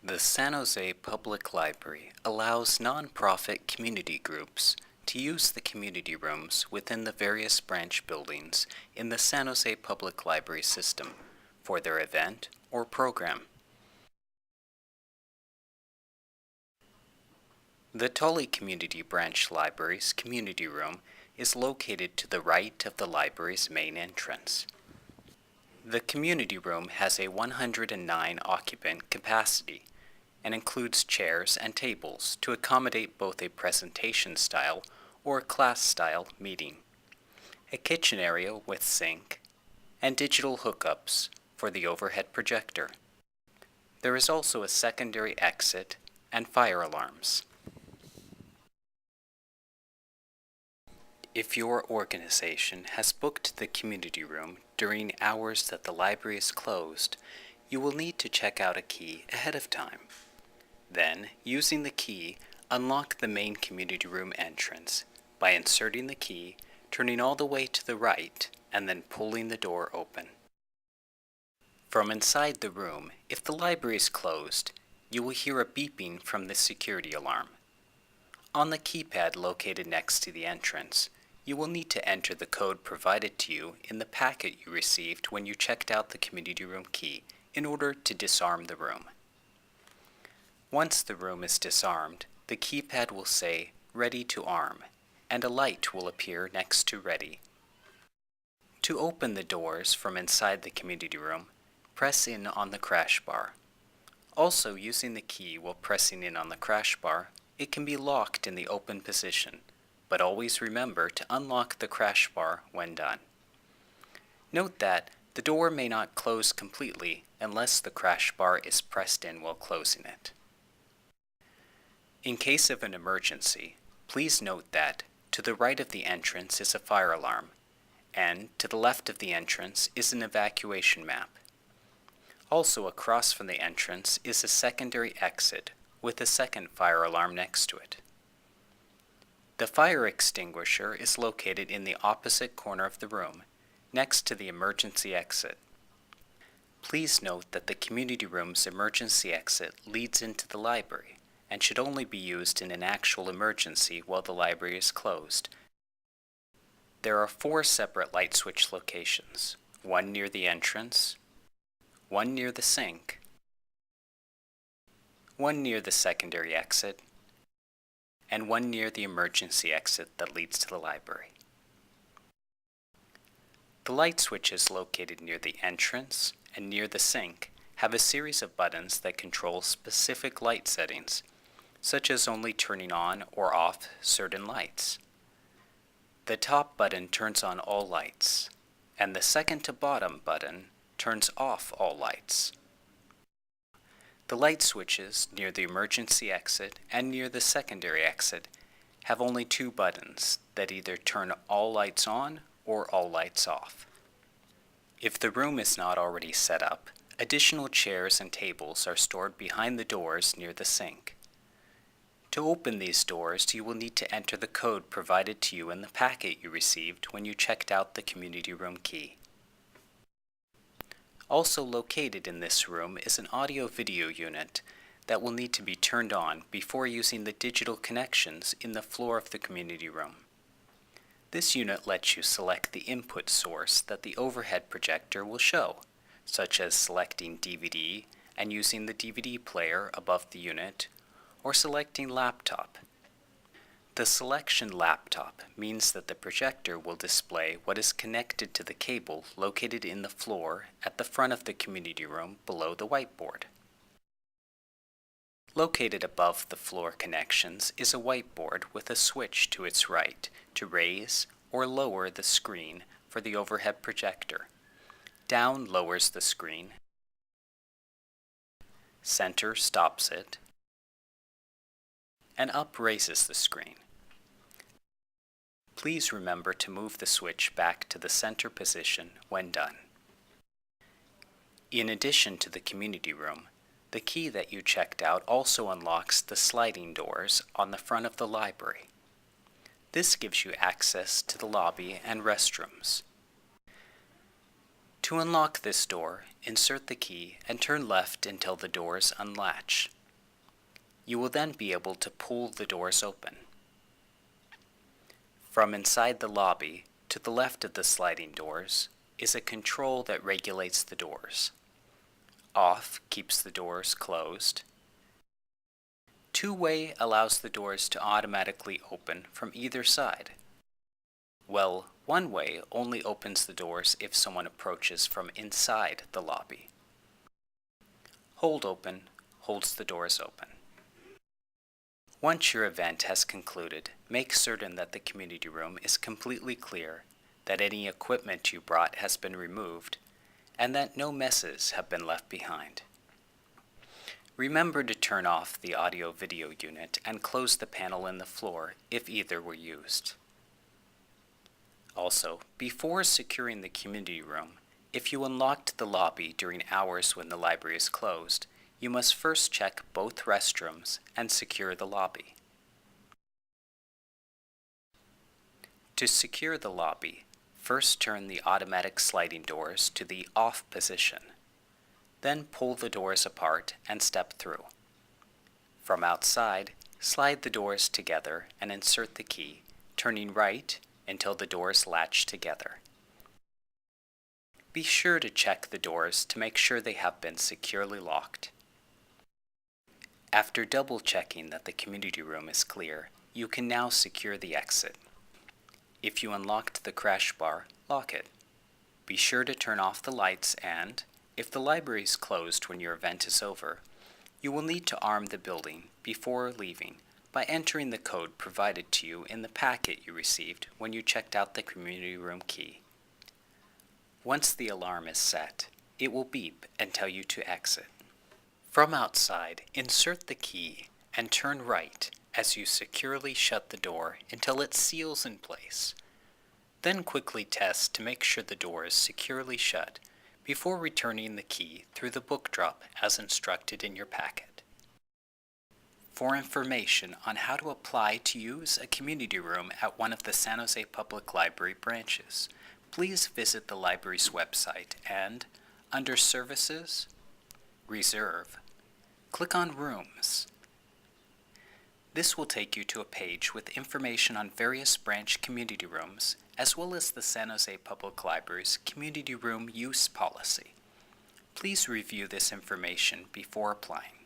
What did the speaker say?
The San Jose Public Library allows nonprofit community groups to use the community rooms within the various branch buildings in the San Jose Public Library system for their event or program. The Tully Community Branch Library's community room is located to the right of the library's main entrance. The community room has a 109 occupant capacity and includes chairs and tables to accommodate both a presentation style or class style meeting, a kitchen area with sink, and digital hookups for the overhead projector. There is also a secondary exit and fire alarms. If your organization has booked the community room during hours that the library is closed, you will need to check out a key ahead of time. Then, using the key, unlock the main community room entrance by inserting the key, turning all the way to the right, and then pulling the door open. From inside the room, if the library is closed, you will hear a beeping from the security alarm. On the keypad located next to the entrance, you will need to enter the code provided to you in the packet you received when you checked out the community room key in order to disarm the room. Once the room is disarmed, the keypad will say "Ready to Arm," and a light will appear next to "Ready." To open the doors from inside the community room, press in on the crash bar. Also, using the key while pressing in on the crash bar, it can be locked in the open position, but always remember to unlock the crash bar when done. Note that the door may not close completely unless the crash bar is pressed in while closing it. In case of an emergency, please note that to the right of the entrance is a fire alarm, and to the left of the entrance is an evacuation map. Also across from the entrance is a secondary exit with a second fire alarm next to it. The fire extinguisher is located in the opposite corner of the room, next to the emergency exit. Please note that the community room's emergency exit leads into the library and should only be used in an actual emergency while the library is closed. There are 4 separate light switch locations, one near the entrance, one near the sink, one near the secondary exit, and one near the emergency exit that leads to the library. The light switches located near the entrance and near the sink have a series of buttons that control specific light settings, such as only turning on or off certain lights. The top button turns on all lights, and the second to bottom button turns off all lights. The light switches near the emergency exit and near the secondary exit have only 2 buttons that either turn all lights on or all lights off. If the room is not already set up, additional chairs and tables are stored behind the doors near the sink. To open these doors, you will need to enter the code provided to you in the packet you received when you checked out the community room key. Also located in this room is an audio-video unit that will need to be turned on before using the digital connections in the floor of the community room. This unit lets you select the input source that the overhead projector will show, such as selecting DVD and using the DVD player above the unit, or selecting laptop. The selection laptop means that the projector will display what is connected to the cable located in the floor at the front of the community room below the whiteboard. Located above the floor connections is a whiteboard with a switch to its right to raise or lower the screen for the overhead projector. Down lowers the screen. Center stops it. And up raises the screen. Please remember to move the switch back to the center position when done. In addition to the community room, the key that you checked out also unlocks the sliding doors on the front of the library. This gives you access to the lobby and restrooms. To unlock this door, insert the key and turn left until the doors unlatch, You will then be able to pull the doors open. From inside the lobby, to the left of the sliding doors, is a control that regulates the doors. Off keeps the doors closed. Two-way allows the doors to automatically open from either side. Well, one-way only opens the doors if someone approaches from inside the lobby. Hold open holds the doors open. Once your event has concluded, make certain that the community room is completely clear, that any equipment you brought has been removed, and that no messes have been left behind. Remember to turn off the audio-video unit and close the panel in the floor if either were used. Also, before securing the community room, if you unlocked the lobby during hours when the library is closed, you must first check both restrooms and secure the lobby. To secure the lobby, first turn the automatic sliding doors to the off position. Then pull the doors apart and step through. From outside, slide the doors together and insert the key, turning right until the doors latch together. Be sure to check the doors to make sure they have been securely locked. After double-checking that the community room is clear, you can now secure the exit. If you unlocked the crash bar, lock it. Be sure to turn off the lights and, if the library is closed when your event is over, you will need to arm the building before leaving by entering the code provided to you in the packet you received when you checked out the community room key. Once the alarm is set, it will beep and tell you to exit. From outside, insert the key and turn right as you securely shut the door until it seals in place. Then quickly test to make sure the door is securely shut before returning the key through the book drop as instructed in your packet. For information on how to apply to use a community room at one of the San Jose Public Library branches, please visit the library's website and, under Services, Reserve, click on Rooms. This will take you to a page with information on various branch community rooms, as well as the San Jose Public Library's Community Room Use Policy. Please review this information before applying.